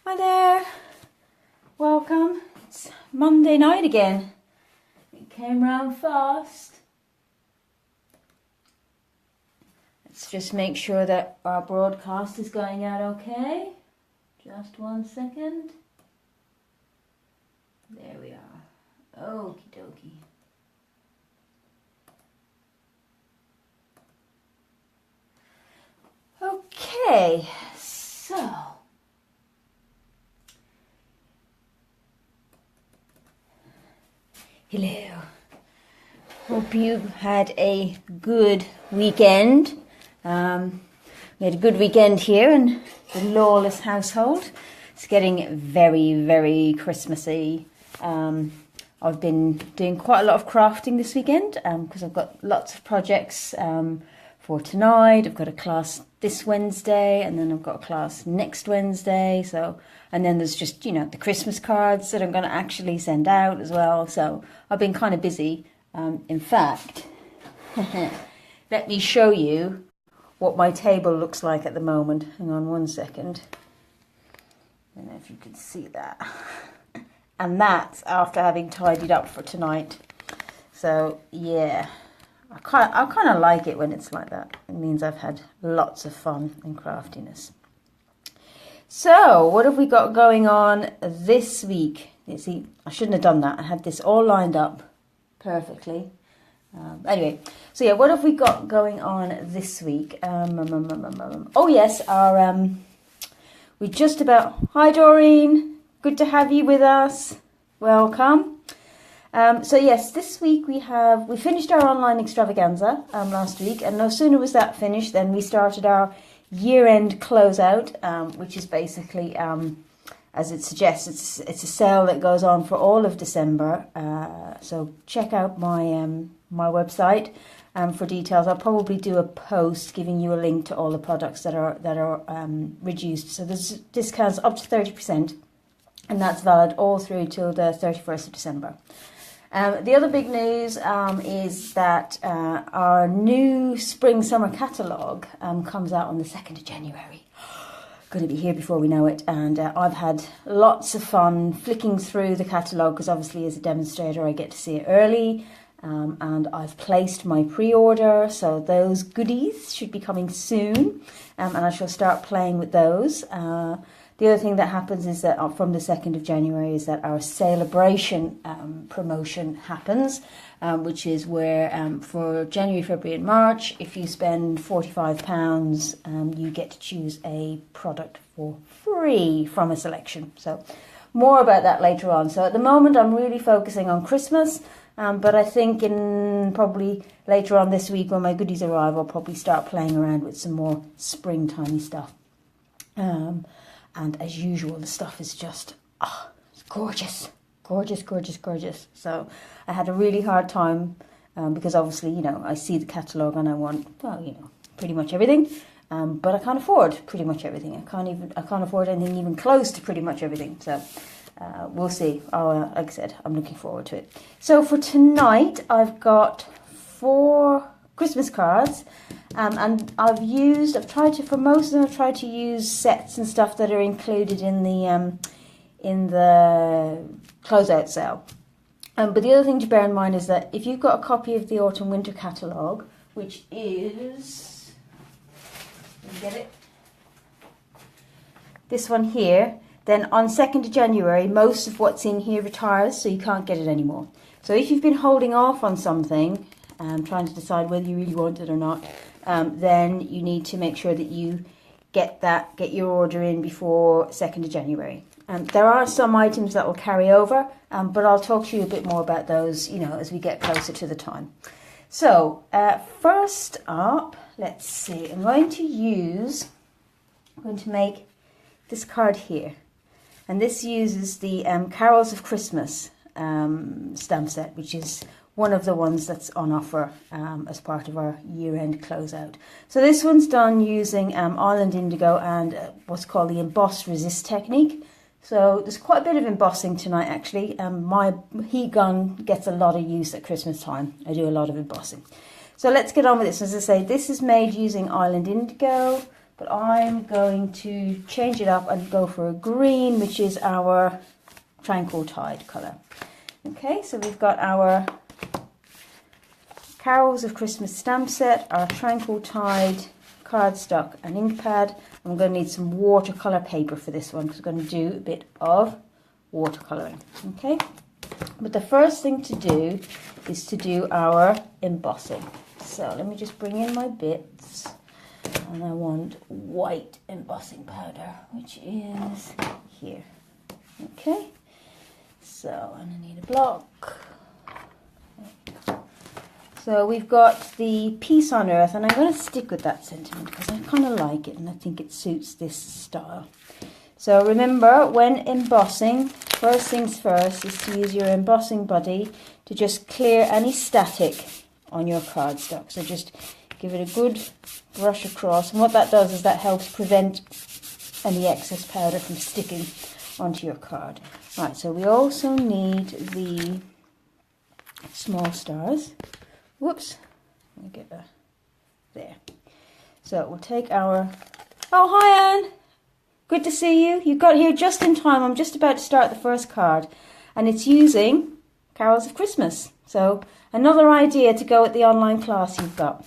Hi there, welcome. It's Monday night again. It came round fast. Let's just make sure that our broadcast is going out okay. Just 1 second. There we are. Okie dokie. Okay, so hello. Hope you had a good weekend. We had a good weekend here in the Lawless household. It's getting very, very Christmassy. I've been doing quite a lot of crafting this weekend because I've got lots of projects for tonight. I've got a class this Wednesday, and then I've got a class next Wednesday. And then there's just, the Christmas cards that I'm going to actually send out as well. So I've been kind of busy. In fact, let me show you what my table looks like at the moment. Hang on 1 second. I don't know if you can see that. And that's after having tidied up for tonight. So yeah, I kind of like it when it's like that. It means I've had lots of fun and craftiness. So what have we got going on this week? You see, I shouldn't have done that. I had this all lined up perfectly. Anyway, so yeah, what have we got going on this week? Oh yes, we just about. Hi Doreen, good to have you with us. Welcome. So yes, this week we finished our online extravaganza last week, and no sooner was that finished than we started our year-end closeout, which is basically, as it suggests, it's a sale that goes on for all of December. So check out my website for details. I'll probably do a post giving you a link to all the products that are reduced. So there's discounts up to 30%, and that's valid all through till the 31st of December. The other big news is that our new spring-summer catalogue comes out on the 2nd of January. Going to be here before we know it, and I've had lots of fun flicking through the catalogue because obviously as a demonstrator I get to see it early, and I've placed my pre-order, so those goodies should be coming soon, and I shall start playing with those. The other thing that happens is that from the 2nd of January is that our celebration promotion happens, which is where for January, February and March, if you spend £45, you get to choose a product for free from a selection. So more about that later on. So at the moment I'm really focusing on Christmas, but I think in probably later on this week when my goodies arrive, I'll probably start playing around with some more springtimey stuff. And as usual, the stuff is just, it's gorgeous, gorgeous, gorgeous, gorgeous. So I had a really hard time because obviously, I see the catalogue and I want, pretty much everything. But I can't afford pretty much everything. I can't afford anything even close to pretty much everything. So we'll see. Like I said, I'm looking forward to it. So for tonight, I've got 4 Christmas cards. And for most of them, I've tried to use sets and stuff that are included in the closeout sale. But the other thing to bear in mind is that if you've got a copy of the Autumn Winter catalogue, which is, let me get it, this one here, then on 2nd of January, most of what's in here retires, so you can't get it anymore. So if you've been holding off on something, trying to decide whether you really want it or not, then you need to make sure that you get your order in before 2nd of January. There are some items that will carry over, but I'll talk to you a bit more about those, as we get closer to the time. So, first up, let's see, I'm going to make this card here. And this uses the Carols of Christmas stamp set, which is one of the ones that's on offer as part of our year-end closeout. So this one's done using Island Indigo and what's called the embossed resist technique. So there's quite a bit of embossing tonight actually. My heat gun gets a lot of use at Christmas time. I do a lot of embossing. So let's get on with this. As I say, this is made using Island Indigo, but I'm going to change it up and go for a green, which is our Tranquil Tide colour. Okay, so we've got our Carols of Christmas stamp set, our Tranquil Tide cardstock and ink pad. I'm going to need some watercolour paper for this one because we're going to do a bit of watercolouring. Okay, but the first thing to do is to do our embossing. So let me just bring in my bits, and I want white embossing powder, which is here. Okay, so and I need a block. So we've got the Peace on Earth, and I'm going to stick with that sentiment because I kind of like it and I think it suits this style. So remember, when embossing, first things first is to use your embossing buddy to just clear any static on your cardstock. So just give it a good brush across, and what that does is that helps prevent any excess powder from sticking onto your card. Right, so we also need the small stars. Whoops, let me get that there. So we'll take our, oh hi Anne, good to see you. You got here just in time. I'm just about to start the first card, and it's using Carols of Christmas. So another idea to go at the online class you've got.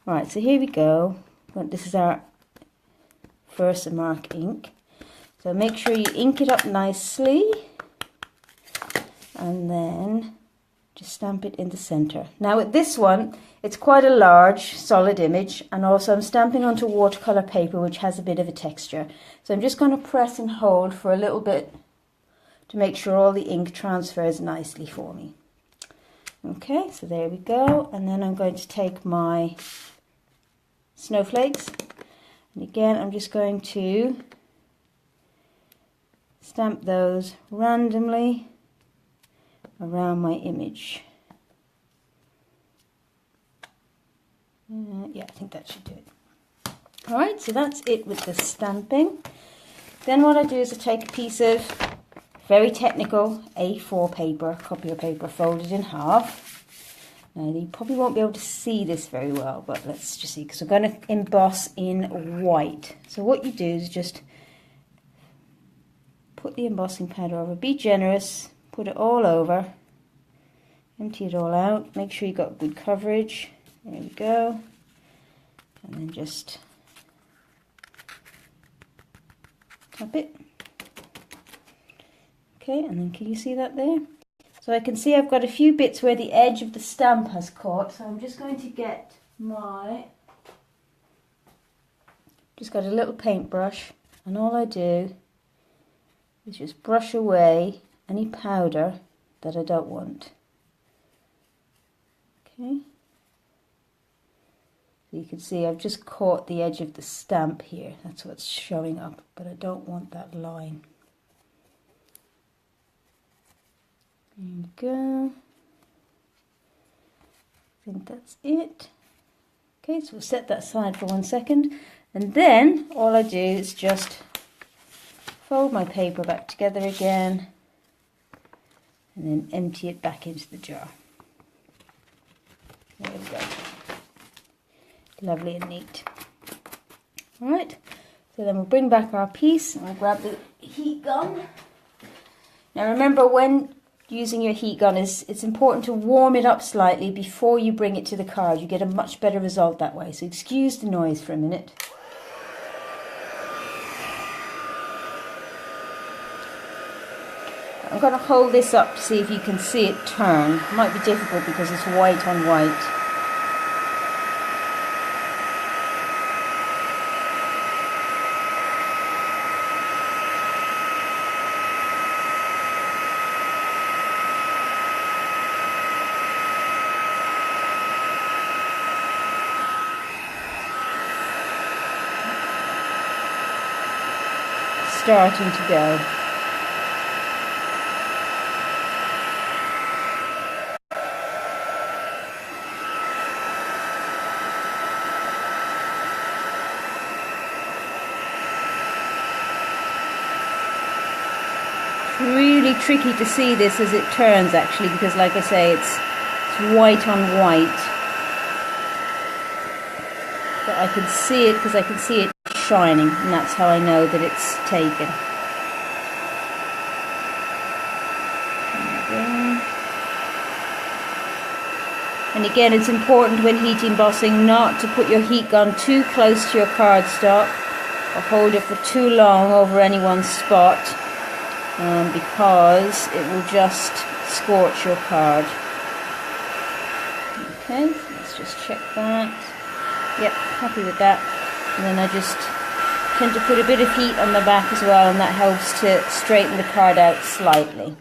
Right, so here we go. This is our Versamark ink. So make sure you ink it up nicely, and then just stamp it in the center. Now with this one, it's quite a large solid image, and also I'm stamping onto watercolor paper which has a bit of a texture. So I'm just going to press and hold for a little bit to make sure all the ink transfers nicely for me. Okay, so there we go, and then I'm going to take my snowflakes, and again I'm just going to stamp those randomly around my image. Yeah, I think that should do it. Alright, so that's it with the stamping. Then what I do is I take a piece of very technical A4 paper, copier paper, folded in half. Now you probably won't be able to see this very well, but let's just see, because we're going to emboss in white. So what you do is just put the embossing powder over, be generous, put it all over, empty it all out, make sure you've got good coverage. There we go. And then just tap it. Okay, and then can you see that there? So I can see I've got a few bits where the edge of the stamp has caught, so I'm just going to get my, just got a little paintbrush, and all I do is just brush away any powder that I don't want. Okay. So you can see I've just caught the edge of the stamp here. That's what's showing up, but I don't want that line. There we go. I think that's it. Okay, so we'll set that aside for 1 second, and then all I do is just fold my paper back together again and then empty it back into the jar. There we go. Lovely and neat. Alright, so then we'll bring back our piece, and I'll grab the heat gun. Now remember, when using your heat gun, it's important to warm it up slightly before you bring it to the card. You get a much better result that way, so excuse the noise for a minute. I'm going to hold this up to see if you can see it turn. It might be difficult because it's white on white. Starting to go. Really tricky to see this as it turns, actually, because like I say, it's white on white, but I can see it because I can see it shining, and that's how I know that it's taken. And again, it's important when heat embossing not to put your heat gun too close to your cardstock or hold it for too long over any one spot, because it will just scorch your card. Okay, let's just check that. Yep, happy with that. And then I just tend to put a bit of heat on the back as well, and that helps to straighten the card out slightly.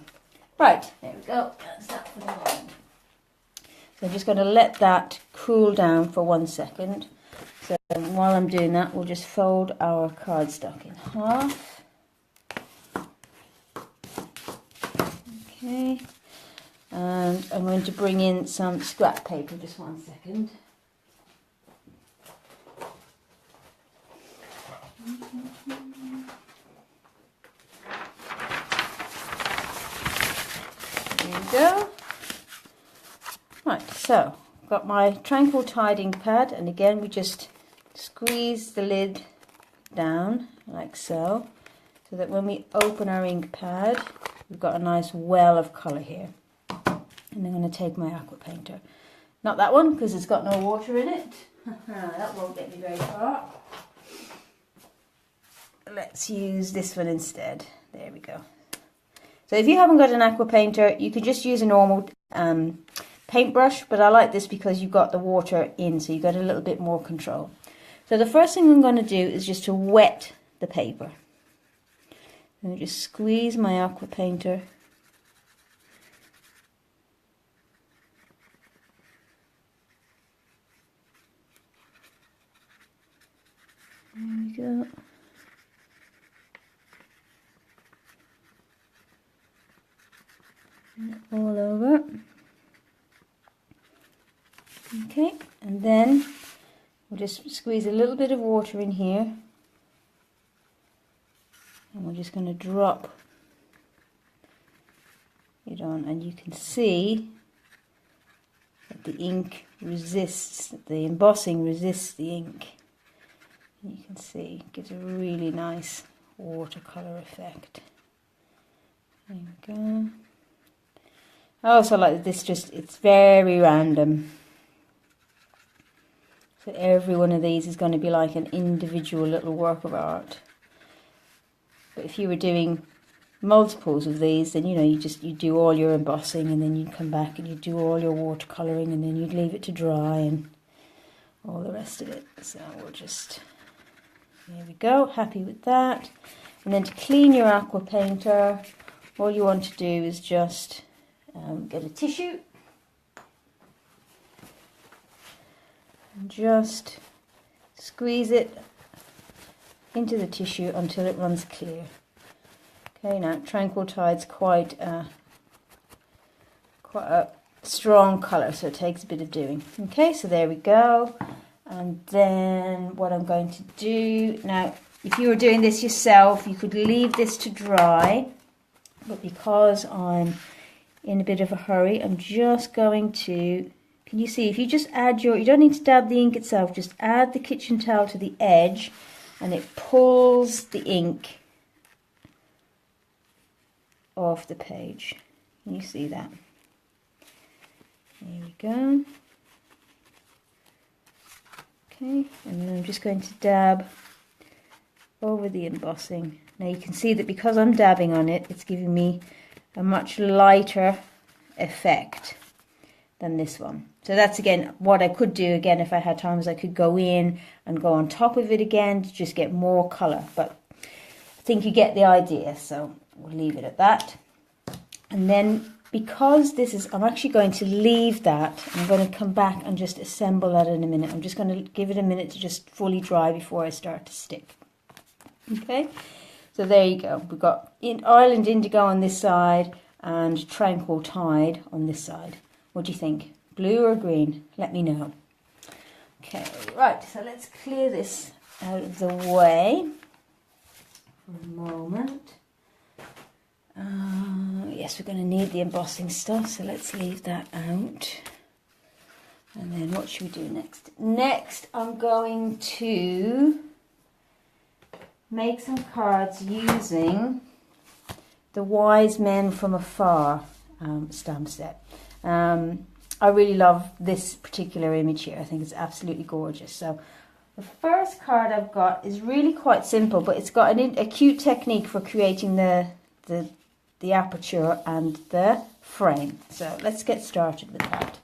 Right, there we go. That's that for the moment. So I'm just going to let that cool down for 1 second. So while I'm doing that, we'll just fold our cardstock in half. Okay. And I'm going to bring in some scrap paper, just 1 second. There we go. Right, so I've got my Tranquil Tide ink pad, and again we just squeeze the lid down like so, so that when we open our ink pad, we've got a nice well of colour here. And I'm going to take my aqua painter. Not that one, because it's got no water in it. That won't get me very far. Let's use this one instead. There we go. So if you haven't got an aqua painter, you could just use a normal paintbrush, but I like this because you've got the water in, so you've got a little bit more control. So the first thing I'm going to do is just to wet the paper. I'm going to just squeeze my aqua painter. There we go. All over. Okay, and then we'll just squeeze a little bit of water in here, and we're just going to drop it on, and you can see that the ink resists, the embossing resists the ink. You can see it gives a really nice watercolor effect. There we go. I also like that this it's very random. So every one of these is going to be like an individual little work of art. But if you were doing multiples of these, then you do all your embossing, and then you'd come back and you'd do all your watercolouring, and then you'd leave it to dry and all the rest of it. So we'll just, there we go, happy with that. And then to clean your aqua painter, all you want to do is just get a tissue and just squeeze it into the tissue until it runs clear. Okay, now Tranquil Tide's quite a strong colour, so it takes a bit of doing. Okay, so there we go. And then what I'm going to do now, if you were doing this yourself, you could leave this to dry, but because I'm in a bit of a hurry, I'm just going to, can you see, if you just add you don't need to dab the ink itself, just add the kitchen towel to the edge, and it pulls the ink off the page. Can you see that? There we go. Okay, and then I'm just going to dab over the embossing. Now you can see that because I'm dabbing on it, it's giving me a much lighter effect than this one. So that's again what I could do again if I had time, is I could go in and go on top of it again to just get more colour, but I think you get the idea, so we'll leave it at that. And then because this is, I'm actually going to leave that, I'm going to come back and just assemble that in a minute. I'm just going to give it a minute to just fully dry before I start to stick. Okay, so there you go. We've got Island Indigo on this side and Tranquil Tide on this side. What do you think? Blue or green? Let me know. Okay, right, so let's clear this out of the way for a moment. Yes, we're going to need the embossing stuff, so let's leave that out. And then what should we do next? Next, I'm going to make some cards using the Wise Men from Afar stamp set. I really love this particular image here. I think it's absolutely gorgeous. So the first card I've got is really quite simple, but it's got a cute technique for creating the aperture and the frame. So let's get started with that.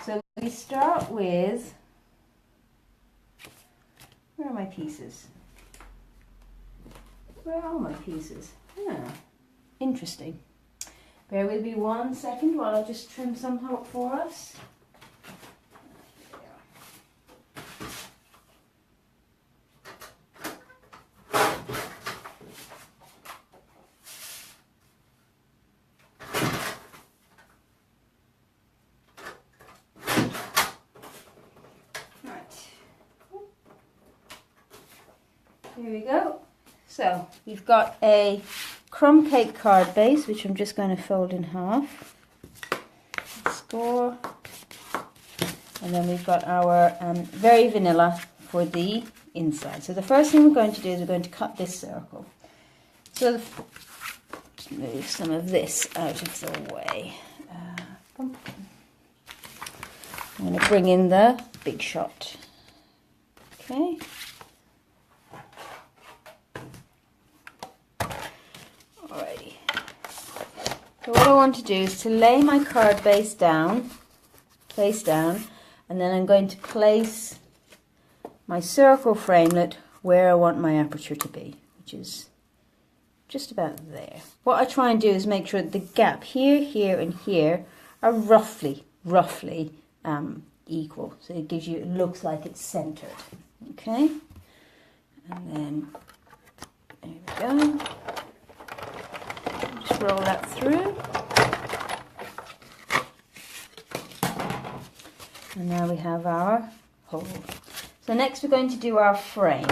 So we start with, where are my pieces? Where are my pieces? Interesting. Bear with me 1 second while I just trim some out for us. Here we go. So we've got a crumb cake card base, which I'm just going to fold in half. Score. And then we've got our very vanilla for the inside. So the first thing we're going to do is we're going to cut this circle. So let's move some of this out of the way. I'm going to bring in the big shot. Okay. Alrighty. So what I want to do is to lay my card base down, face down, and then I'm going to place my circle framelit where I want my aperture to be, which is just about there. What I try and do is make sure that the gap here, here, and here are roughly equal. So it gives you, it looks like it's centered. Okay, and then there we go. Just roll that through. And now we have our hole. So next we're going to do our frame.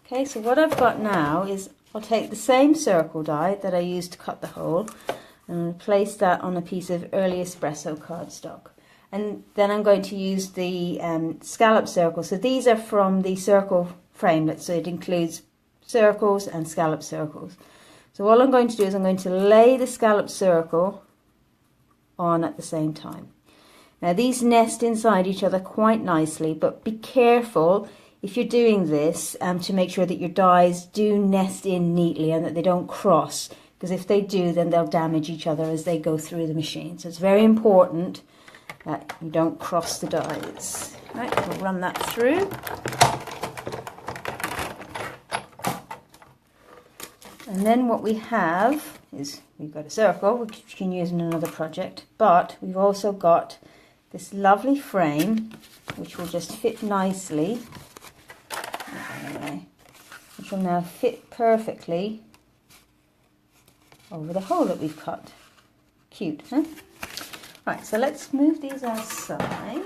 Okay, so what I've got now is I'll take the same circle die that I used to cut the hole and place that on a piece of early espresso cardstock. And then I'm going to use the scallop circle. So these are from the circle framelit, so it includes circles and scallop circles. So all I'm going to do is I'm going to lay the scallop circle on at the same time. Now these nest inside each other quite nicely, but be careful if you're doing this to make sure that your dies do nest in neatly and that they don't cross, because if they do, then they'll damage each other as they go through the machine. So it's very important that you don't cross the dies. Right, we'll run that through. And then what we have is we've got a circle, which you can use in another project, but we've also got this lovely frame, which will just fit nicely, which will now fit perfectly over the hole that we've cut. Cute, huh? Right, so let's move these aside.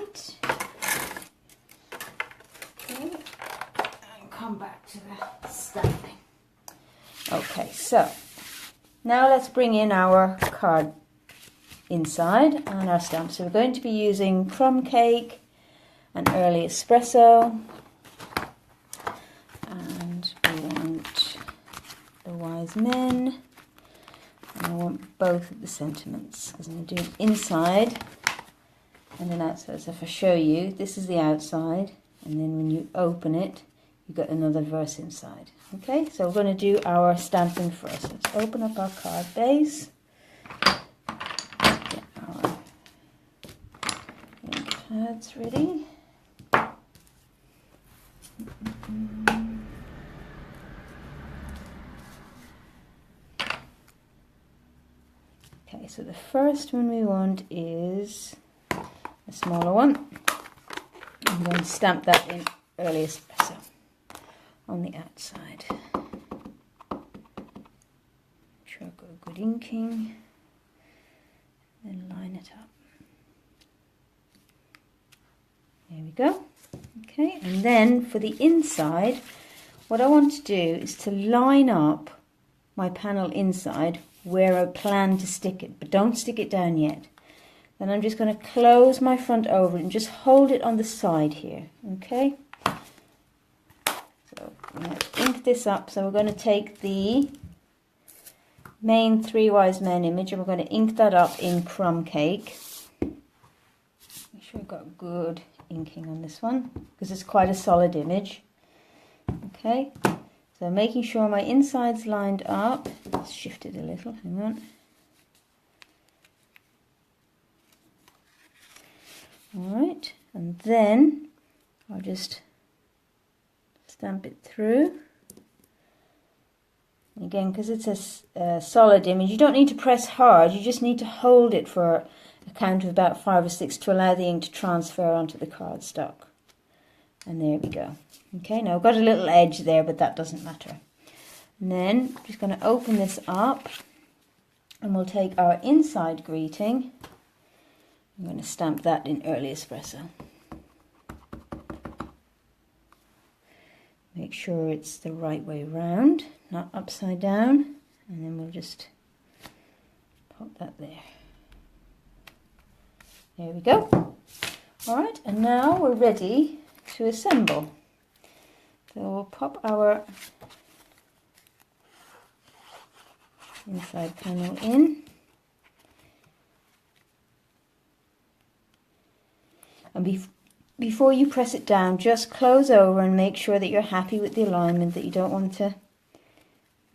Okay, and come back to the stamping. Okay, so now let's bring in our card inside and our stamp. So we're going to be using crumb cake and early espresso, and we want the Wise Men, and I want both of the sentiments because I'm going to do it inside and then outside. So if I show you, this is the outside, and then when you open it, you've got another verse inside. Okay, so we're going to do our stamping first. Let's open up our card base. Get our ink pads ready. Okay, so the first one we want is a smaller one. I'm going to stamp that in early espresso on the outside. Make sure I've got a good inking, then line it up. There we go. Okay, and then for the inside, what I want to do is to line up my panel inside where I plan to stick it, but don't stick it down yet. Then I'm just going to close my front over and just hold it on the side here, okay? So I'm going to ink this up. So we're going to take the main Three Wise Men image and we're going to ink that up in crumb cake. Make sure we've got good inking on this one because it's quite a solid image. Okay, so making sure my inside's lined up. Let's shift it a little, hang on. Alright, and then I'll just stamp it through. And again, because it's a solid image, you don't need to press hard, you just need to hold it for a count of about 5 or 6 to allow the ink to transfer onto the cardstock. And there we go. Okay, now I've got a little edge there, but that doesn't matter. And then I'm just going to open this up and we'll take our inside greeting. I'm going to stamp that in early espresso. Make sure it's the right way round, not upside down, and then we'll just pop that there. There we go. Alright, and now we're ready to assemble. So we'll pop our inside panel in. And before you press it down, just close over and make sure that you're happy with the alignment, that you don't want to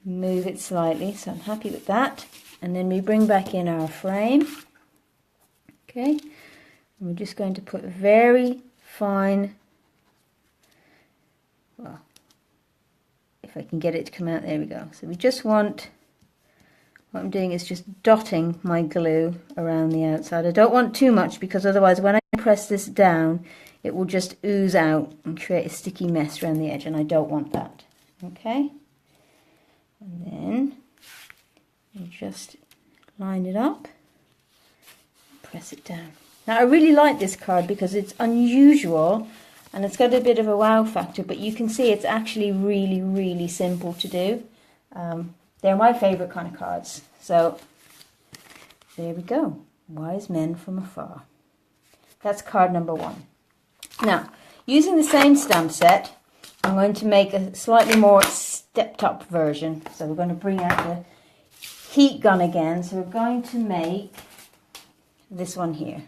move it slightly. So I'm happy with that. And then we bring back in our frame. Okay, and we're just going to put very fine, well, if I can get it to come out, there we go. So we just want, what I'm doing is just dotting my glue around the outside. I don't want too much because otherwise when I press this down, it will just ooze out and create a sticky mess around the edge, and I don't want that. Okay, and then you just line it up, press it down. Now I really like this card because it's unusual and it's got a bit of a wow factor, but you can see it's actually really simple to do. They're my favourite kind of cards. So there we go, Wise Men from Afar. That's card number 1. Now, using the same stamp set, I'm going to make a slightly more stepped up version. So we're going to bring out the heat gun again. So we're going to make this one here.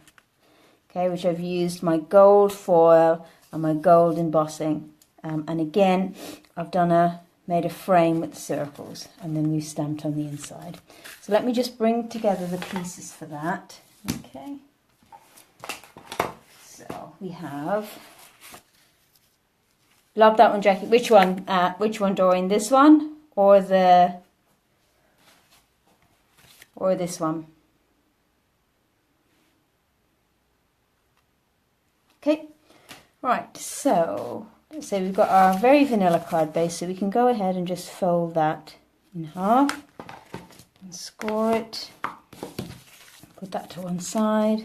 Okay, which I've used my gold foil and my gold embossing. And again, I've made a frame with the circles, and then we've stamped on the inside. So let me just bring together the pieces for that. Okay. So we have, love that one, Jackie. Which one, Doreen? This one or this one? Okay, right, so we've got our very vanilla card base, so we can go ahead and just fold that in half and score it, put that to one side.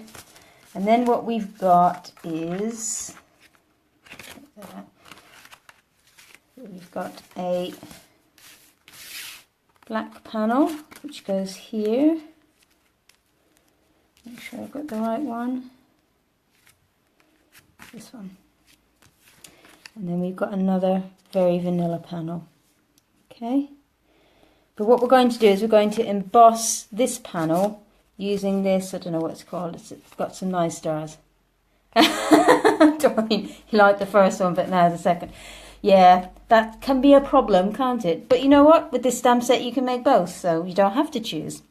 And then what we've got is, we've got a black panel which goes here. Make sure I've got the right one. This one. And then we've got another very vanilla panel. Okay. But what we're going to do is we're going to emboss this panel using this, I don't know what it's called, it's got some nice stars. Doreen, you liked the first one, but now the second. Yeah, that can be a problem, can't it? But you know what? With this stamp set you can make both, so you don't have to choose.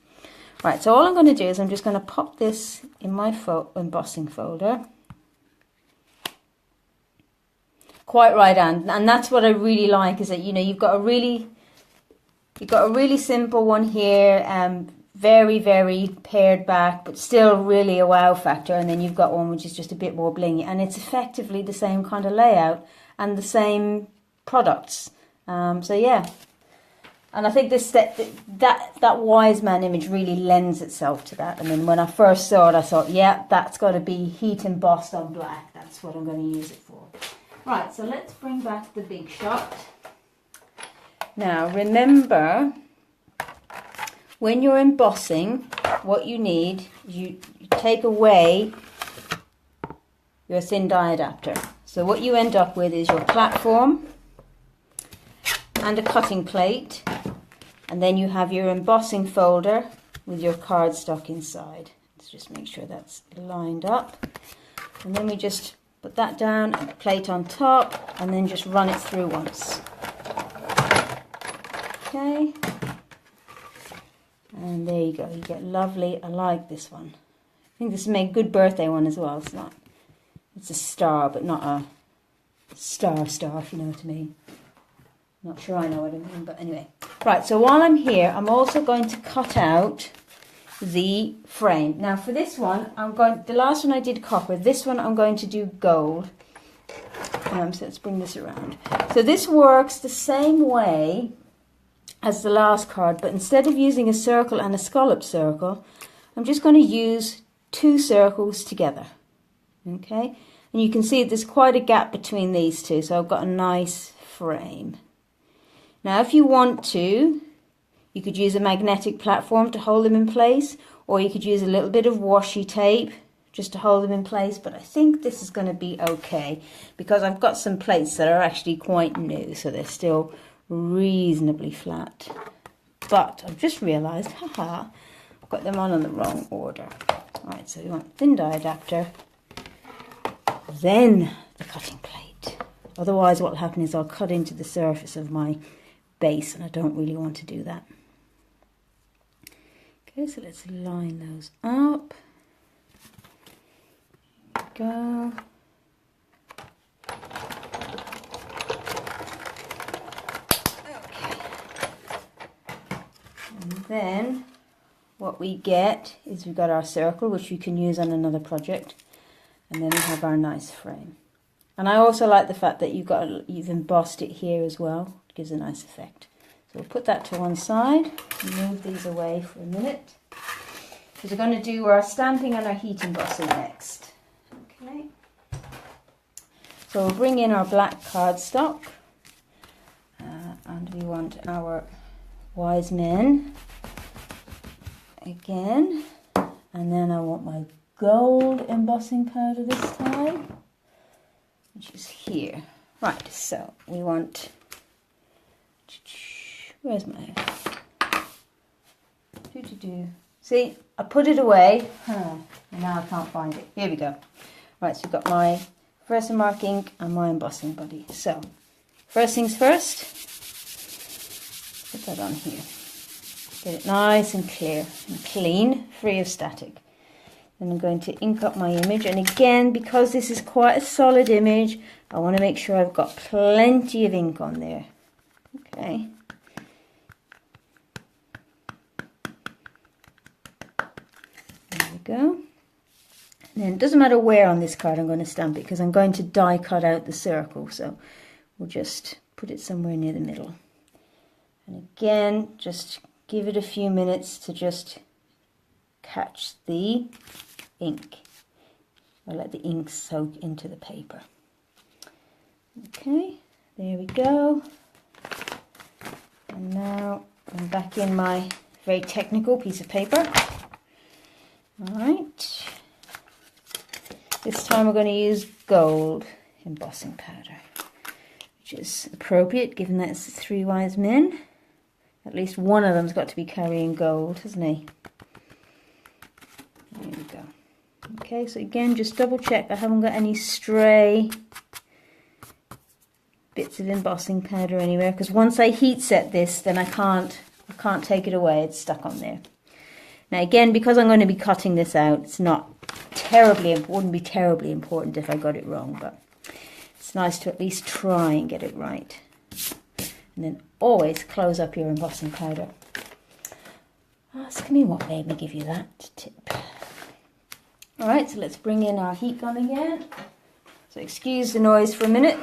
Right, so all I'm going to do is I'm just going to pop this in my embossing folder. Quite right, Anne. And that's what I really like, is that, you know, you've got a really simple one here, very pared back, but still really a wow factor. And then you've got one which is just a bit more blingy, and it's effectively the same kind of layout and the same products. So yeah, and I think this that Wise Man image really lends itself to that. And then when I first saw it, I thought, yeah, that's got to be heat embossed on black. That's what I'm going to use it for. Right, so let's bring back the big shot. Now remember, when you're embossing, what you need is you take away your thin die adapter. So what you end up with is your platform and a cutting plate, and then you have your embossing folder with your cardstock inside. Let's just make sure that's lined up, and then we just put that down and the plate on top, and then just run it through once. Okay, and there you go, you get lovely. I like this one. I think this is a good birthday one as well. It's a star, but not a star, if you know what I mean. Not sure I know what I mean, but anyway. Right, so while I'm here, I'm also going to cut out the frame. Now for this one, the last one I did copper, this one I'm going to do gold. So let's bring this around. So this works the same way as the last card, but instead of using a circle and a scallop circle, I'm just going to use 2 circles together. Okay, and you can see there's quite a gap between these two, so I've got a nice frame. Now if you want to, you could use a magnetic platform to hold them in place, or you could use a little bit of washi tape just to hold them in place, but I think this is going to be okay because I've got some plates that are actually quite new, so they're still reasonably flat. But I've just realised, haha, I've got them on in the wrong order. Alright, so we want thin die adapter, then the cutting plate. Otherwise what will happen is I'll cut into the surface of my base, and I don't really want to do that. Okay, so let's line those up. There we go. Okay. And then what we get is we've got our circle, which we can use on another project, and then we have our nice frame. And I also like the fact that you've embossed it here as well. It gives a nice effect. So we'll put that to one side and move these away for a minute, because we're going to do our stamping and our heat embossing next. Okay. So we'll bring in our black cardstock, and we want our wise men again, and then I want my gold embossing powder this time, which is here. Right, so we want, where's my, see, I put it away, and now I can't find it. Here we go. Right, so we've got my Versamark ink and my embossing buddy. So, first things first, put that on here. Get it nice and clear and clean, free of static. Then I'm going to ink up my image, and again, because this is quite a solid image, I want to make sure I've got plenty of ink on there. Okay. There we go. And then it doesn't matter where on this card I'm going to stamp it, because I'm going to die cut out the circle, so we'll just put it somewhere near the middle. And again, just give it a few minutes to just catch the ink. I'll let the ink soak into the paper. Okay, there we go. And now I'm back in my very technical piece of paper. Alright. This time we're going to use gold embossing powder, which is appropriate given that it's the 3 wise men. At least one of them's got to be carrying gold, hasn't he? There we go. Okay, so again, just double check I haven't got any stray bits of embossing powder anywhere, because once I heat set this, then I can't take it away. It's stuck on there. Now again, because I'm going to be cutting this out, it's not terribly, it wouldn't be terribly important if I got it wrong, but it's nice to at least try and get it right. And then always close up your embossing powder. Ask me what made me give you that tip. Alright, so let's bring in our heat gun again. So excuse the noise for a minute.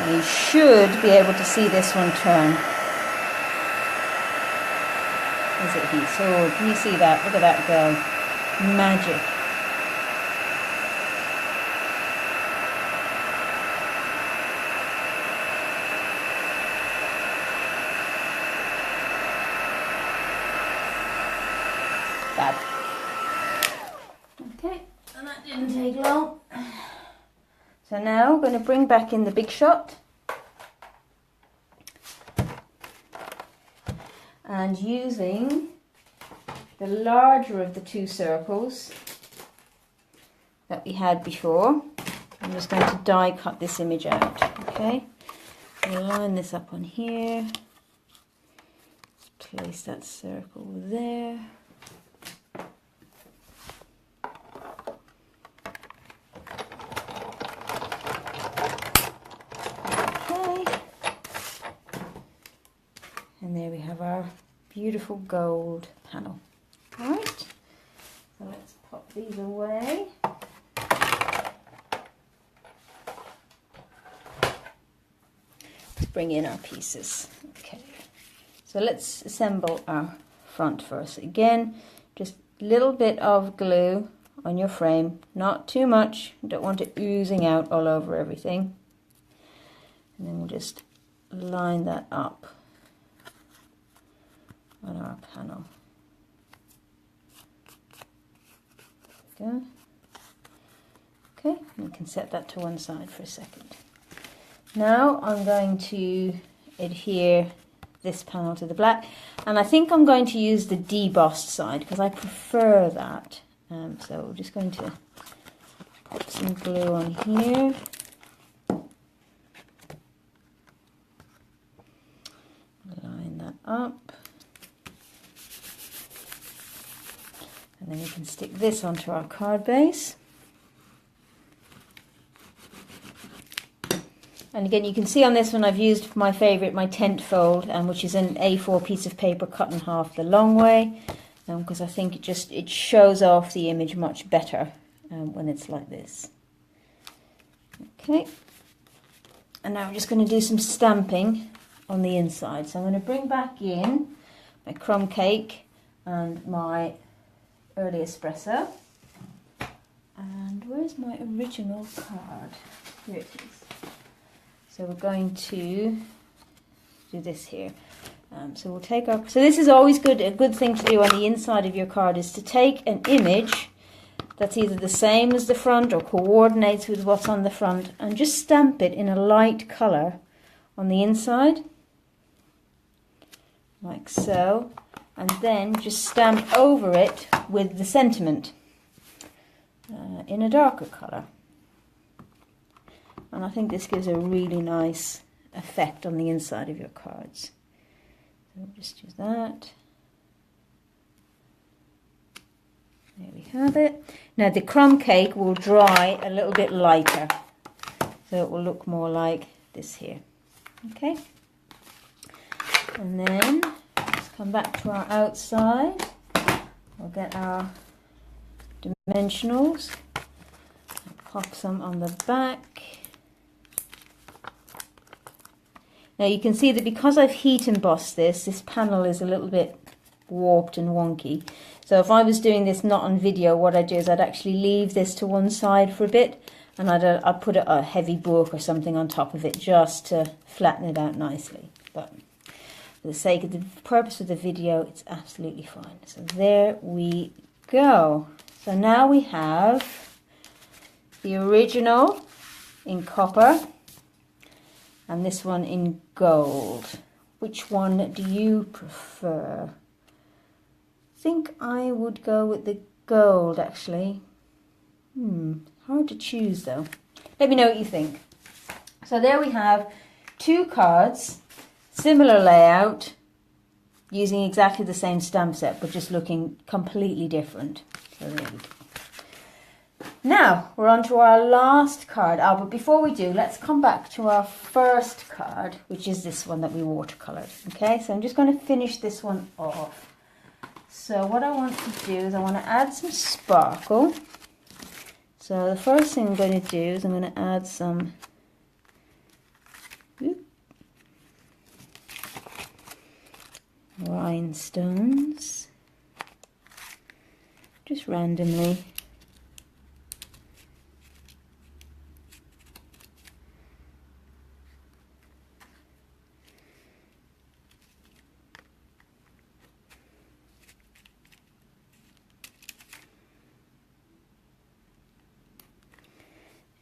And you should be able to see this one turn. Is it heat? So can you see that? Look at that go. Magic. Fab. Okay, and that take long. So now I'm going to bring back in the big shot. And using the larger of the two circles that we had before, I'm just going to die cut this image out, okay? I'll line this up on here, place that circle there. Okay, and there we have our beautiful gold panel. All right, so let's pop these away. Let's bring in our pieces. Okay, so let's assemble our front first. Again, just a little bit of glue on your frame, not too much. You don't want it oozing out all over everything. And then we'll just line that up on our panel. There we go. Okay, we can set that to one side for a second. Now I'm going to adhere this panel to the black, and I think I'm going to use the debossed side because I prefer that. So we're just going to put some glue on here. Line that up. And then we can stick this onto our card base. And again, you can see on this one I've used my favourite, my tent fold, which is an A4 piece of paper cut in half the long way, because I think it shows off the image much better when it's like this. Okay, and now I'm just going to do some stamping on the inside. So I'm going to bring back in my crumb cake and my early espresso. And where's my original card? Here it is. So we're going to do this here. So we'll take our. So this is always good. A good thing to do on the inside of your card is to take an image that's either the same as the front or coordinates with what's on the front, and just stamp it in a light colour on the inside, like so, and then just stamp over it with the sentiment in a darker colour. And I think this gives a really nice effect on the inside of your cards. So we'll just use that. There we have it. Now the crumb cake will dry a little bit lighter, so it will look more like this here. Okay. And then let's come back to our outside. We'll get our dimensionals, pop some on the back. Now you can see that because I've heat embossed this panel is a little bit warped and wonky. So if I was doing this not on video, what I'd do is I'd actually leave this to one side for a bit, and I'd put a heavy book or something on top of it just to flatten it out nicely. But for the sake of the purpose of the video, it's absolutely fine. So there we go. So now we have the original in copper and this one in gold. Which one do you prefer? I think I would go with the gold, actually. Hard to choose though. Let me know what you think. So there we have two cards, similar layout, using exactly the same stamp set, but just looking completely different. So there we go. Now we're on to our last card. But before we do, let's come back to our first card, which is this one that we watercolored. Okay, so I'm just going to finish this one off. So what I want to do is I want to add some sparkle. So the first thing I'm going to do is I'm going to add some rhinestones, just randomly.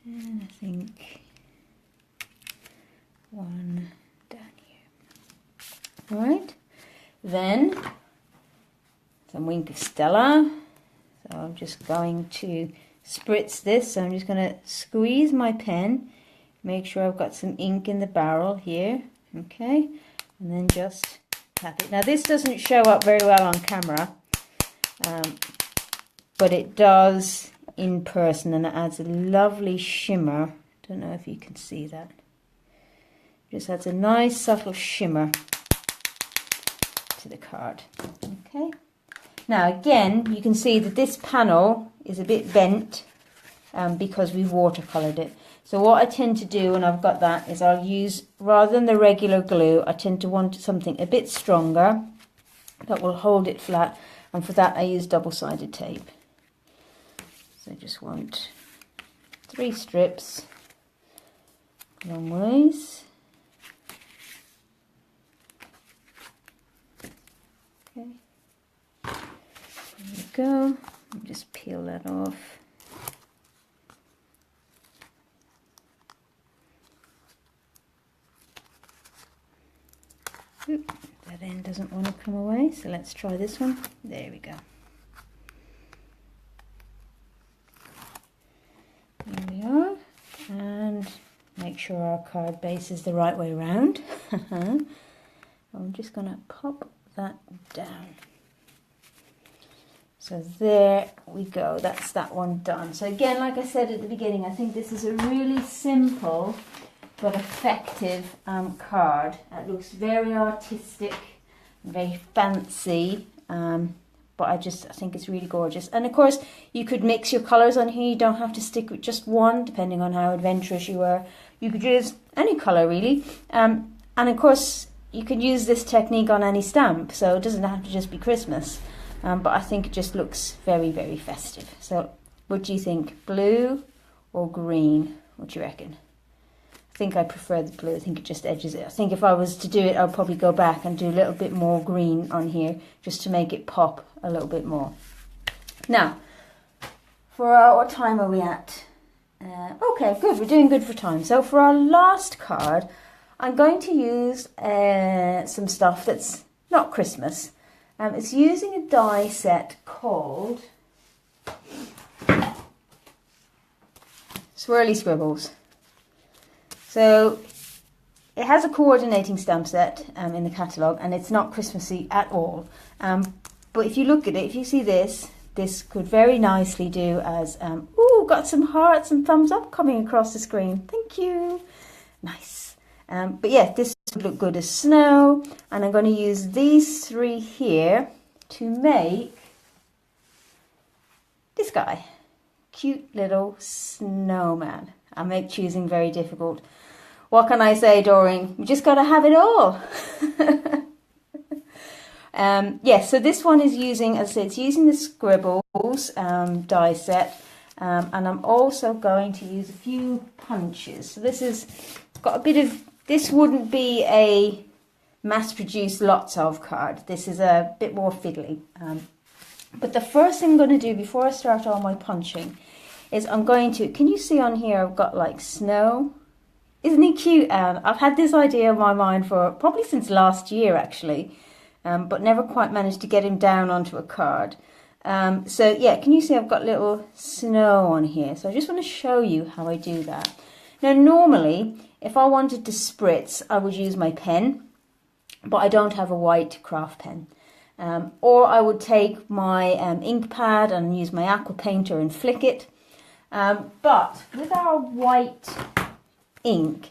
And I think one down here. All right, then some Wink of Stella. So I'm just going to spritz this. So I'm just going to squeeze my pen, make sure I've got some ink in the barrel here. Okay, and then just tap it. Now this doesn't show up very well on camera, but it does in person, and it adds a lovely shimmer. Don't know if you can see that. Just adds a nice subtle shimmer to the card. Okay. Now again, you can see that this panel is a bit bent because we've watercolored it. So what I tend to do when I've got that is I'll use, rather than the regular glue, I tend to want something a bit stronger that will hold it flat, and for that I use double-sided tape. So I just want 3 strips long ways. Okay. There we go. Just peel that off. Oop, that end doesn't want to come away, so let's try this one. There we go. There we are. And make sure our card base is the right way around. I'm just going to pop that down. So there we go, that's that one done. So again, like I said at the beginning, I think this is a really simple but effective card. It looks very artistic, very fancy, but I think it's really gorgeous. And of course, you could mix your colours on here. You don't have to stick with just one, depending on how adventurous you are. You could use any colour really. And of course, you could use this technique on any stamp, so it doesn't have to just be Christmas. But I think it just looks very, very festive. So what do you think? Blue or green? What do you reckon? I think I prefer the blue. I think it just edges it. I think if I was to do it, I'll probably go back and do a little bit more green on here just to make it pop a little bit more. Now, for our, what time are we at? Okay, good. We're doing good for time. So for our last card, I'm going to use some stuff that's not Christmas. It's using a die set called Swirly Scribbles. So it has a coordinating stamp set in the catalogue, and it's not Christmassy at all. But if you look at it, if you see this could very nicely do as, ooh, got some hearts and thumbs up coming across the screen. Thank you. Nice. But yeah, this would look good as snow, and I'm going to use these 3 here to make this guy. Cute little snowman. I make choosing very difficult. What can I say, Doreen? You just got to have it all. Yes, so this one is using, as I said, it's using the Scribbles die set, and I'm also going to use a few punches. So this has got a bit of, this wouldn't be a mass-produced lots of card. This is a bit more fiddly. But the first thing I'm going to do before I start all my punching is I'm going to, can you see on here I've got like snow? Isn't he cute, Anne? I've had this idea in my mind for probably since last year actually, but never quite managed to get him down onto a card. So yeah, can you see I've got little snow on here? So I just want to show you how I do that. Now normally, if I wanted to spritz, I would use my pen, but I don't have a white craft pen. Or I would take my ink pad and use my aqua painter and flick it. But with our white ink,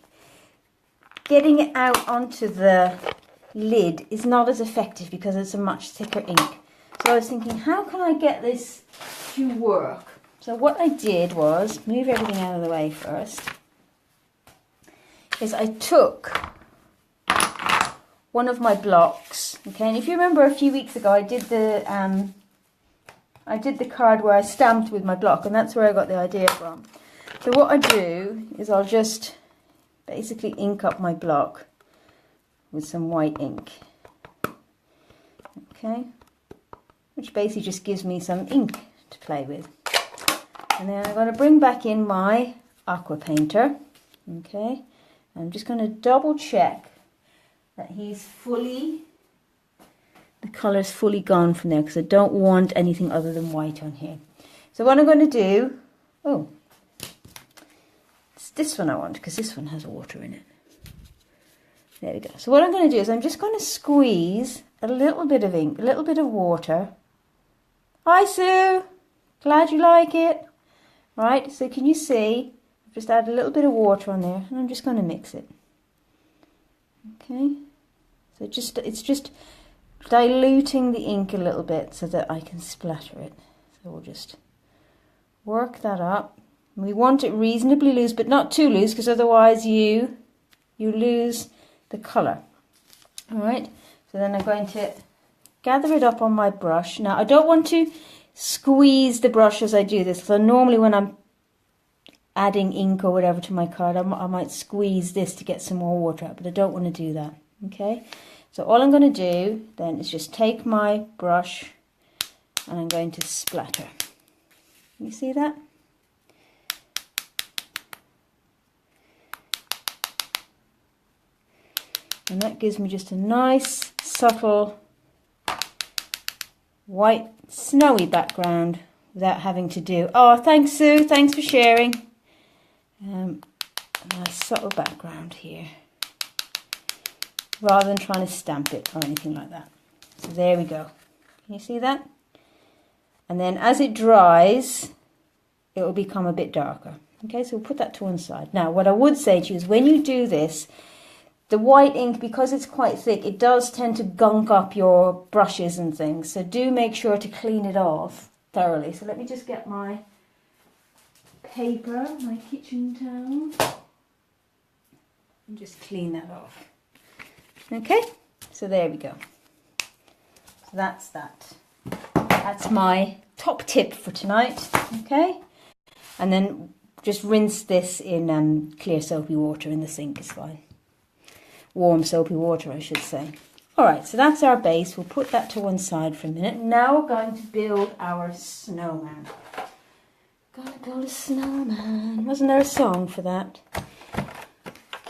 getting it out onto the lid is not as effective because it's a much thicker ink. So I was thinking, how can I get this to work? So what I did was move everything out of the way first. Is I took one of my blocks, okay, and if you remember a few weeks ago I did the card where I stamped with my block, and that's where I got the idea from. So what I do is I'll just basically ink up my block with some white ink, okay, which basically just gives me some ink to play with. And then I'm going to bring back in my aqua painter. Okay, I'm just going to double check that he's fully, the colour's fully gone from there, because I don't want anything other than white on here. So what I'm going to do, oh, it's this one I want, because this one has water in it. There we go. So what I'm going to do is I'm just going to squeeze a little bit of ink, a little bit of water. Hi Sue, glad you like it. Right, so can you see? I've just add a little bit of water on there, and I'm just going to mix it. Okay, so it's just diluting the ink a little bit so that I can splatter it. So we'll just work that up. We want it reasonably loose, but not too loose, because otherwise you lose the colour. All right, so then I'm going to gather it up on my brush. Now I don't want to squeeze the brush as I do this. So normally when I'm adding ink or whatever to my card, I might squeeze this to get some more water out, but I don't want to do that. Okay, so all I'm going to do then is just take my brush and I'm going to splatter. You see that? And that gives me just a nice, subtle, white, snowy background without having to do... Oh, thanks, Sue. Thanks for sharing. A nice, subtle background here, rather than trying to stamp it or anything like that. So there we go. Can you see that? And then as it dries, it will become a bit darker. Okay, so we'll put that to one side. Now, what I would say to you is when you do this, the white ink, because it's quite thick, it does tend to gunk up your brushes and things. So do make sure to clean it off thoroughly. So let me just get my paper, my kitchen towel, and just clean that off. Okay, so there we go. So that's that. That's my top tip for tonight. Okay, and then just rinse this in clear soapy water in the sink is fine. Warm soapy water, I should say. Alright, so that's our base. We'll put that to one side for a minute. Now we're going to build our snowman. Gonna build a snowman. Wasn't there a song for that?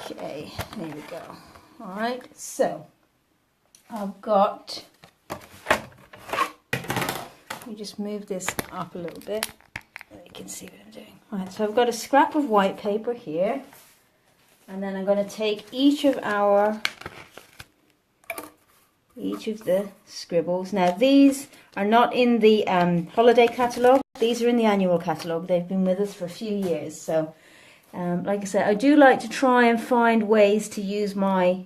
Okay, there we go. Alright, so I've got... Let me just move this up a little bit so you can see what I'm doing. Alright, so I've got a scrap of white paper here. And then I'm going to take each of the scribbles. Now these are not in the holiday catalogue. These are in the annual catalogue. They've been with us for a few years. So, like I said, I do like to try and find ways to use my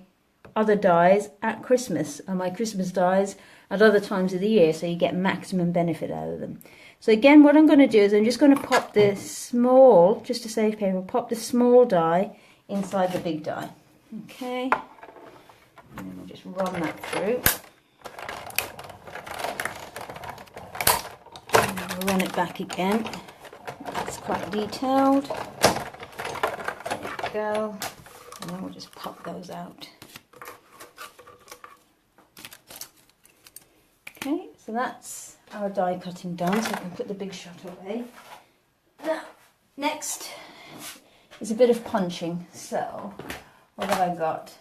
other dies at Christmas, and my Christmas dies at other times of the year, so you get maximum benefit out of them. So again, what I'm going to do is I'm just going to pop this small, just to save paper, pop the small die inside the big die. Okay, and then we'll just run that through. And we'll run it back again. It's quite detailed. There we go. And then we'll just pop those out. Okay, so that's our die cutting done, so I can put the big shot away. Now, next is a bit of punching. So, what have I got?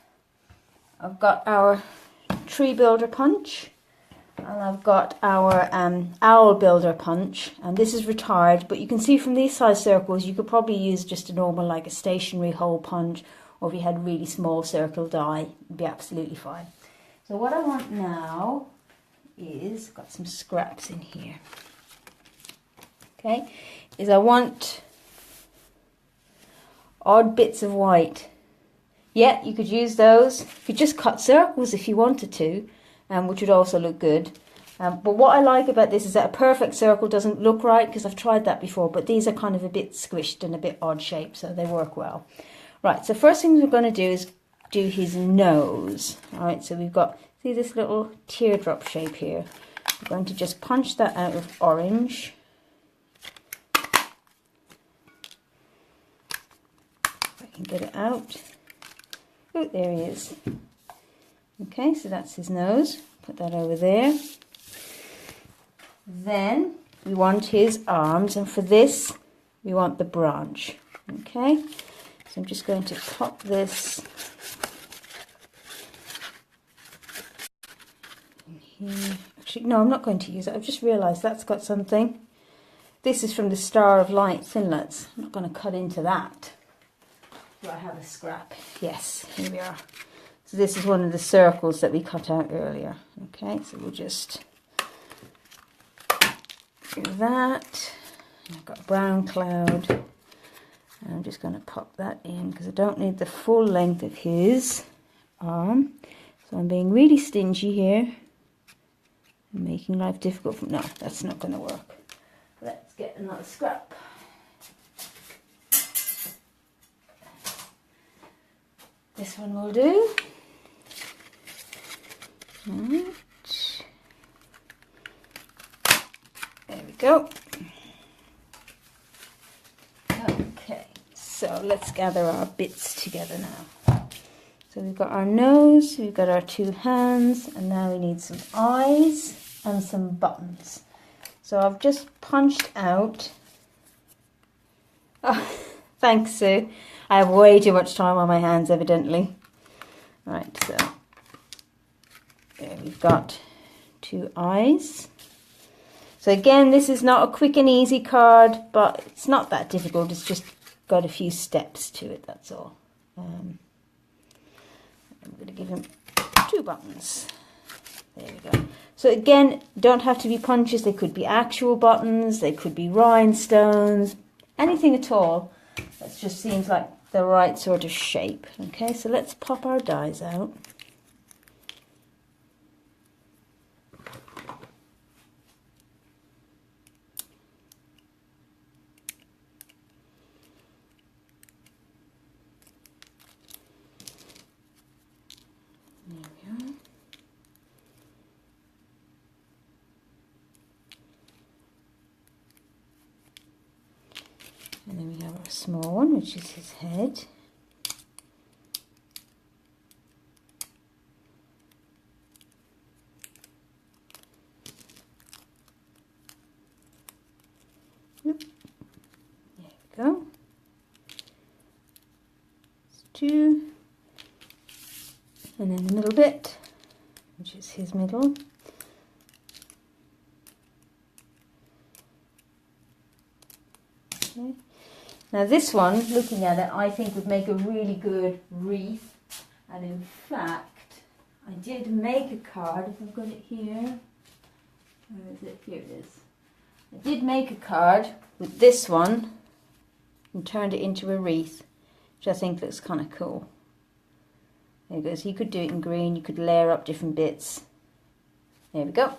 I've got our tree builder punch, and I've got our owl builder punch, and this is retired, but you can see from these size circles you could probably use just a normal, like a stationary hole punch, or if you had really small circle die, it'd be absolutely fine. So what I want now is, got some scraps in here, okay, is I want odd bits of white. Yeah, you could use those. You could just cut circles if you wanted to, which would also look good. But what I like about this is that a perfect circle doesn't look right, because I've tried that before, but these are kind of a bit squished and a bit odd shaped, so they work well. Right, so first thing we're going to do is do his nose. Alright, so we've got, see this little teardrop shape here? We're going to just punch that out with orange. If I can get it out. Oh, there he is. Okay, so that's his nose. Put that over there. Then we want his arms, and for this we want the branch. Okay, so I'm just going to pop this in here. Actually, no, I'm not going to use it. I've just realised that's got something. This is from the Star of Light Thinlits. I'm not going to cut into that. Do I have a scrap? Yes, here we are. So this is one of the circles that we cut out earlier. Okay, so we'll just do that. I've got a brown cloud. And I'm just going to pop that in because I don't need the full length of his arm. So I'm being really stingy here. I'm making life difficult for... No, that's not going to work. Let's get another scrap. This one will do. Right. There we go. Okay, so let's gather our bits together now. So we've got our nose, we've got our two hands, and now we need some eyes and some buttons. So I've just punched out... Oh, thanks, Sue. I have way too much time on my hands, evidently. Right, so there we've got two eyes. So again, this is not a quick and easy card, but it's not that difficult. It's just got a few steps to it, that's all. I'm going to give him two buttons. There we go. So again, don't have to be punches. They could be actual buttons. They could be rhinestones. Anything at all. That just seems like the right sort of shape. Okay, so let's pop our dies out. There we are. And then we have our small one, which is his head. There we go. That's two. And then the middle bit, which is his middle. Okay. Now this one, looking at it, I think would make a really good wreath. And in fact, I did make a card, if I've got it here. Where is it? Here it is. I did make a card with this one and turned it into a wreath, which I think looks kind of cool. There it goes. You could do it in green, you could layer up different bits. There we go.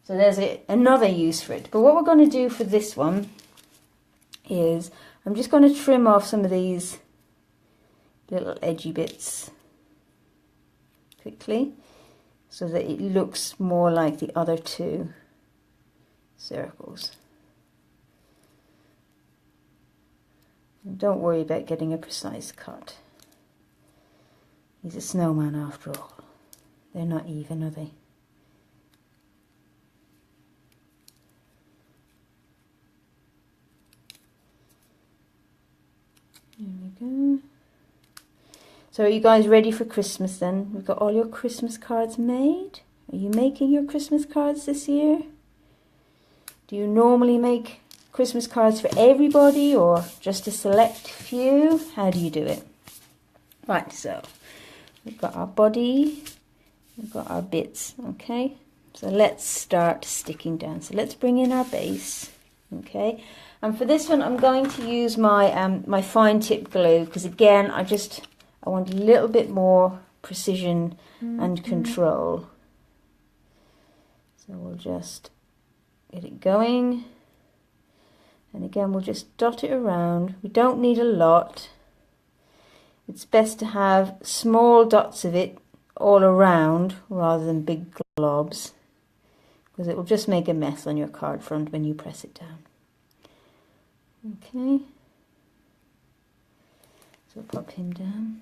So there's another use for it. But what we're going to do for this one is I'm just going to trim off some of these little edgy bits quickly so that it looks more like the other two circles. And don't worry about getting a precise cut. He's a snowman after all. They're not even, are they? There we go. So are you guys ready for Christmas then? We've got all your Christmas cards made. Are you making your Christmas cards this year? Do you normally make Christmas cards for everybody or just a select few? How do you do it? Right, so we've got our body, we've got our bits, okay? So let's start sticking down. So let's bring in our base, okay? And for this one, I'm going to use my my fine tip glue because again, I want a little bit more precision and control. So we'll just get it going, and again, we'll just dot it around. We don't need a lot. It's best to have small dots of it all around rather than big globs, because it will just make a mess on your card front when you press it down. Okay, so pop him down.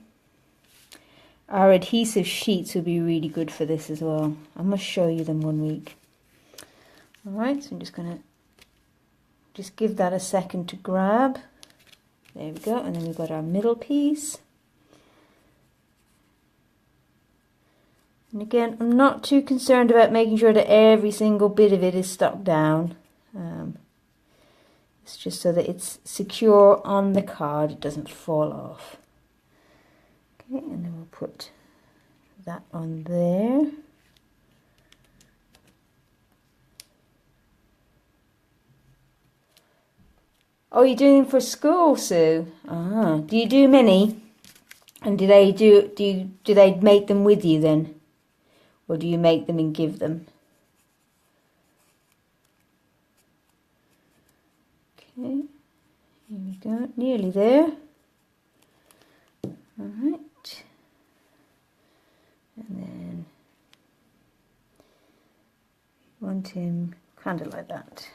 Our adhesive sheets will be really good for this as well. I must show you them one week. Alright, so I'm just going to give that a second to grab. There we go. And then we've got our middle piece. And again, I'm not too concerned about making sure that every single bit of it is stuck down. It's just so that it's secure on the card, it doesn't fall off. Okay, and then we'll put that on there. Oh, you're doing them for school, Sue? Ah, do you do many? And do they make them with you then? Or do you make them and give them? Okay, here we go, nearly there. Alright. And then want him kind of like that.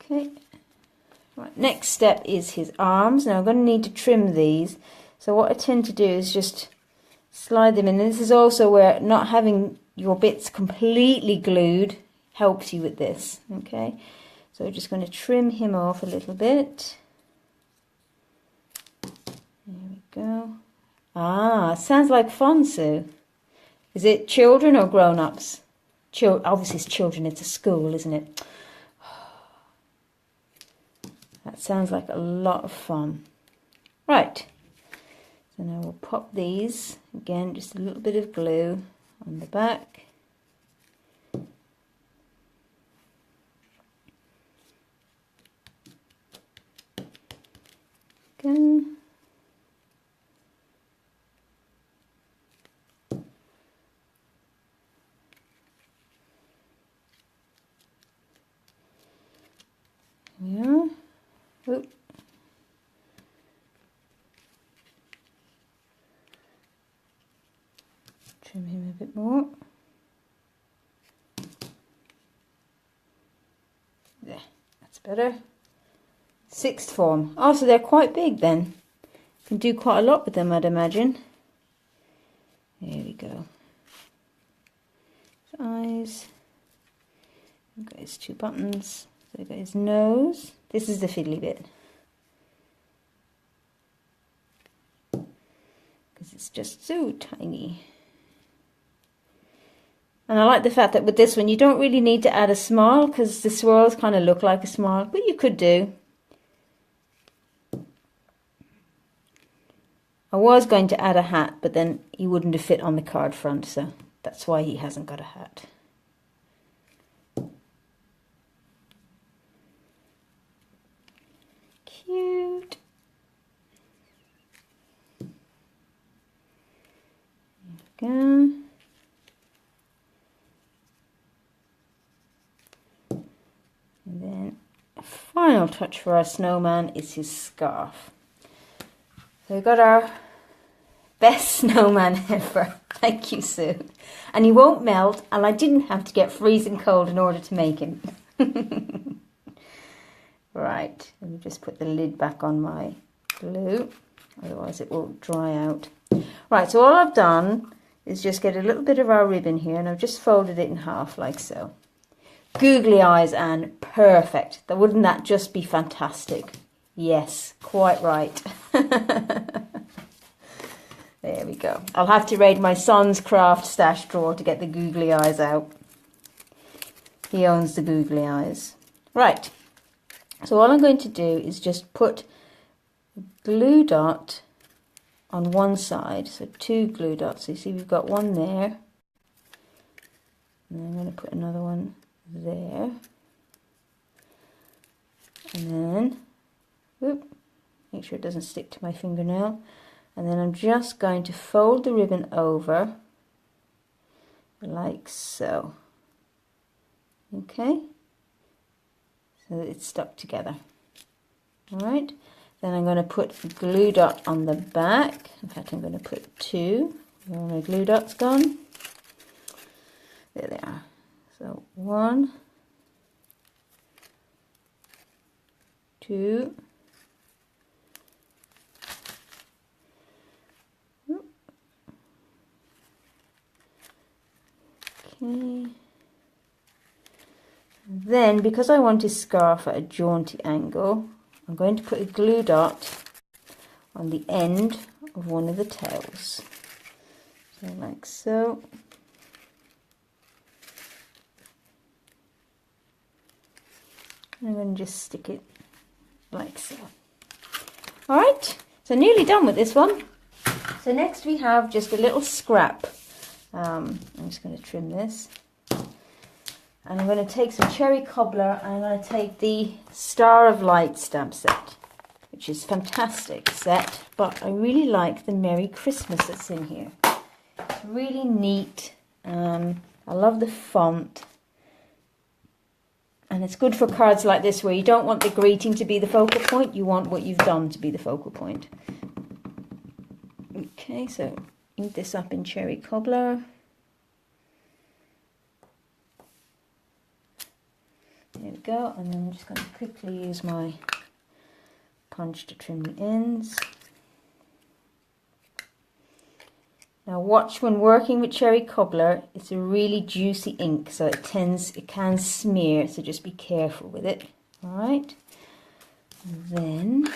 Okay. Right, next step is his arms. Now I'm going to need to trim these. So what I tend to do is just slide them in. And this is also where not having your bits completely glued helps you with this. Okay. So we're just going to trim him off a little bit. There we go. Ah, sounds like fun, Sue. Is it children or grown-ups? Obviously it's children, it's a school, isn't it? That sounds like a lot of fun. Right. So now we'll pop these. Again, just a little bit of glue on the back. Again. Yeah. Oop. Trim him a bit more. There, that's better. Sixth form. Oh, so they're quite big then. Can do quite a lot with them, I'd imagine. There we go. His eyes. We've got his two buttons. So we've got his nose. This is the fiddly bit. Because it's just so tiny. And I like the fact that with this one you don't really need to add a smile because the swirls kind of look like a smile, but you could do. I was going to add a hat, but then he wouldn't have fit on the card front, so that's why he hasn't got a hat. Cute. There we go. And then a final touch for our snowman is his scarf. So we've got our best snowman ever. Thank you, Sue. And he won't melt, and I didn't have to get freezing cold in order to make him. Right, let me just put the lid back on my glue, otherwise it will dry out. Right, so all I've done is just get a little bit of our ribbon here, and I've just folded it in half like so. Googly eyes, Anne, perfect. Wouldn't that just be fantastic? Yes, quite right. There we go. I'll have to raid my son's craft stash drawer to get the googly eyes out. He owns the googly eyes. Right. So all I'm going to do is just put a glue dot on one side. So 2 glue dots. So you see we've got one there. And I'm going to put another one there. And then, whoop, make sure it doesn't stick to my fingernail. And then I'm just going to fold the ribbon over like so. Okay, so that it's stuck together. All right, then I'm going to put a glue dot on the back. In fact, I'm going to put 2. Where are my glue dots gone? There they are. So 1, 2. Okay. Then, because I want his scarf at a jaunty angle, I'm going to put a glue dot on the end of one of the tails. So like so. I'm going to just stick it like so. Alright, so nearly done with this one. So next we have just a little scrap. I'm just going to trim this. And I'm going to take some cherry cobbler and I'm going to take the Star of Light stamp set, which is a fantastic set, but I really like the Merry Christmas that's in here. It's really neat. I love the font. And it's good for cards like this where you don't want the greeting to be the focal point, you want what you've done to be the focal point. Okay, so ink this up in cherry cobbler. There we go, and then I'm just going to quickly use my punch to trim the ends. Now watch when working with cherry cobbler, it's a really juicy ink, so it can smear, so just be careful with it. Alright, then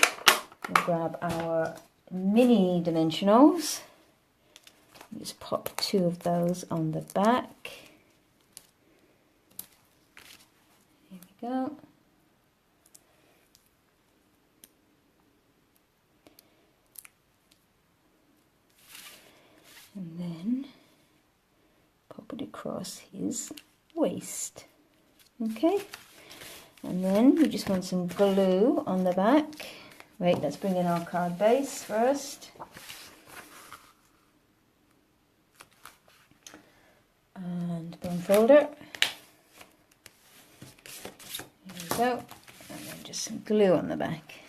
we'll grab our mini dimensionals, just pop 2 of those on the back. Here we go. And then pop it across his waist. Okay, and then we just want some glue on the back. Wait, let's bring in our card base first. And bone folder. There we go. And then just some glue on the back.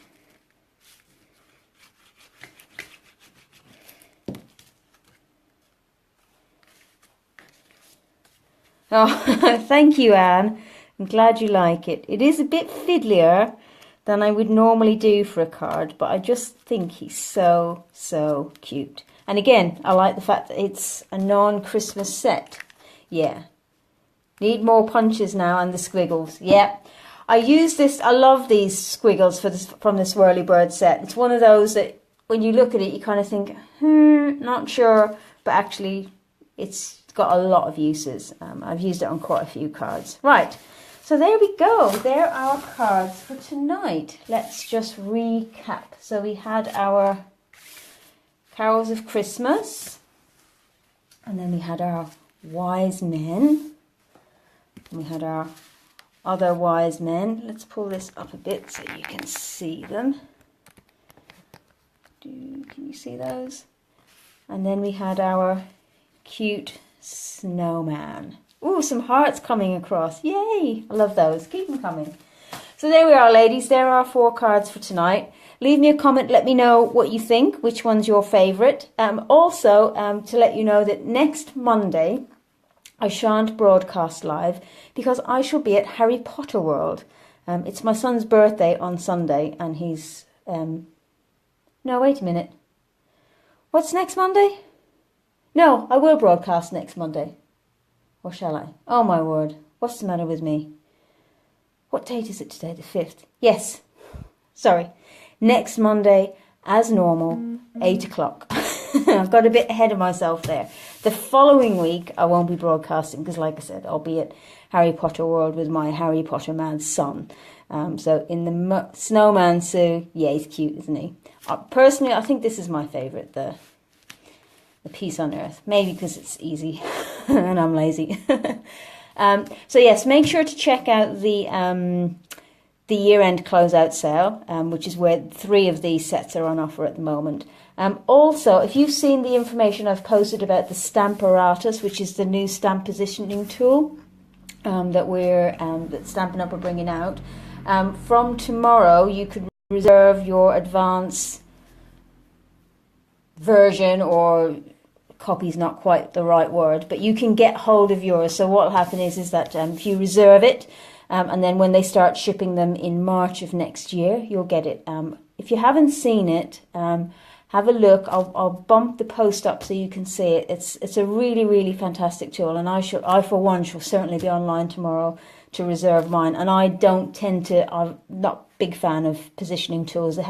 Oh, thank you, Anne. I'm glad you like it. It is a bit fiddlier than I would normally do for a card, but I just think he's so, so cute. And again, I like the fact that it's a non-Christmas set. Yeah. Need more punches now and the squiggles. Yeah. I use this, I love these squiggles from the Swirly Bird set. It's one of those that when you look at it, you kind of think, not sure, but actually it's got a lot of uses. I've used it on quite a few cards. Right, so there we go. There are our cards for tonight. Let's just recap. So we had our Carols of Christmas, and then we had our Wise Men, and we had our other Wise Men. Let's pull this up a bit so you can see them. Can you see those? And then we had our cute snowman. Ooh, some hearts coming across. Yay! I love those. Keep them coming. So there we are, ladies. There are 4 cards for tonight. Leave me a comment. Let me know what you think. Which one's your favourite? Also, to let you know that next Monday, I shan't broadcast live because I shall be at Harry Potter World. It's my son's birthday on Sunday and he's... No, wait a minute. What's next Monday? No, I will broadcast next Monday. Or shall I? Oh my word. What's the matter with me? What date is it today? The 5th? Yes. Sorry. Next Monday, as normal, 8 o'clock. I've got a bit ahead of myself there. The following week, I won't be broadcasting because, like I said, I'll be at Harry Potter World with my Harry Potter mad son. So in the snowman suit, yeah, he's cute, isn't he? Personally, I think this is my favourite, the Peace on Earth. Maybe because it's easy and I'm lazy. So yes, make sure to check out the year-end closeout sale, which is where 3 of these sets are on offer at the moment. Also, if you've seen the information I've posted about the Stamparatus, which is the new stamp positioning tool that Stampin' Up are bringing out, from tomorrow you could reserve your advance version, or copy's not quite the right word, but you can get hold of yours. So what will happen is that if you reserve it, and then when they start shipping them in March of next year, you'll get it. If you haven't seen it, have a look. I'll bump the post up so you can see it. It's a really, really fantastic tool, and I for one shall certainly be online tomorrow to reserve mine. And I don't tend to, I'm not big fan of positioning tools. I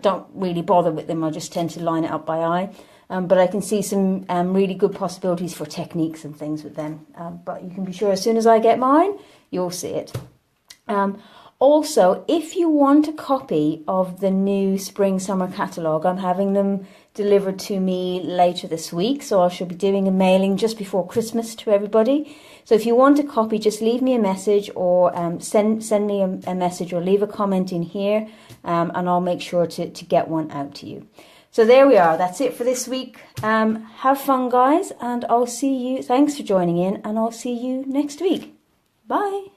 don't really bother with them. I just tend to line it up by eye. But I can see some really good possibilities for techniques and things with them. But you can be sure as soon as I get mine, you'll see it. Also, if you want a copy of the new Spring Summer catalogue, I'm having them delivered to me later this week. So I shall be doing a mailing just before Christmas to everybody. So if you want a copy, just leave me a message or send me a message or leave a comment in here, and I'll make sure to get one out to you. So there we are. That's it for this week. Have fun, guys, and I'll see you. Thanks for joining in, and I'll see you next week. Bye.